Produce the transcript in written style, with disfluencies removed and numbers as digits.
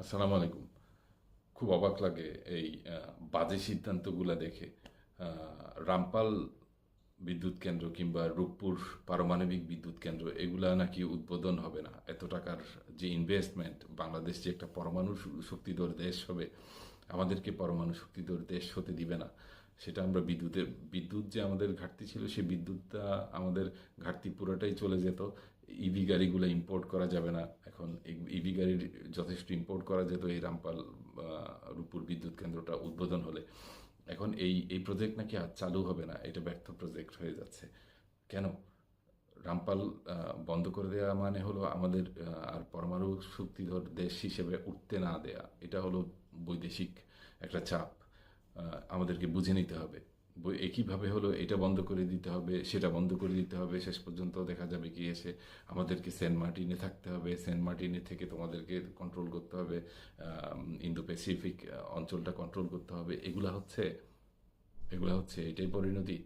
আসসালামু আলাইকুম। খুব অবাক লাগে এই বাজে সিদ্ধান্তগুলো দেখে। রামপাল বিদ্যুৎ কেন্দ্র কিংবা রূপপুর পারমাণবিক বিদ্যুৎ কেন্দ্র এগুলা নাকি উদ্বোধন হবে না। এত টাকার যে ইনভেস্টমেন্ট, বাংলাদেশ যে একটা পরমাণু শক্তিধর দেশ হবে, আমাদেরকে পরমাণু শক্তিধর দেশ হতে দিবে না। সেটা আমরা বিদ্যুৎ যে আমাদের ঘাটতি ছিল, সেই বিদ্যুৎটা আমাদের ঘাটতি পুরোটাই চলে যেত। ইভি গাড়িগুলো ইম্পোর্ট করা যাবে না এখন। ইভি গাড়ির যথেষ্ট ইম্পোর্ট করা যেত এই রামপাল রূপপুর বিদ্যুৎ কেন্দ্রটা উদ্বোধন হলে। এখন এই প্রজেক্ট নাকি আর চালু হবে না, এটা ব্যর্থ প্রজেক্ট হয়ে যাচ্ছে। কেন? রামপাল বন্ধ করে দেওয়া মানে হলো আমাদের আর পরমাণু শক্তিধর দেশ হিসেবে উঠতে না দেয়া। এটা হলো বৈদেশিক একটা চাপ। আমাদেরকে বুঝে নিতে হবে। একইভাবে হলো এটা বন্ধ করে দিতে হবে, সেটা বন্ধ করে দিতে হবে। শেষ পর্যন্ত দেখা যাবে কি এসে আমাদেরকে সেন্ট মার্টিনে থাকতে হবে। সেন্ট মার্টিনে থেকে তোমাদেরকে কন্ট্রোল করতে হবে, ইন্দো প্যাসিফিক অঞ্চলটা কন্ট্রোল করতে হবে। এগুলা হচ্ছে এটাই পরিণতি।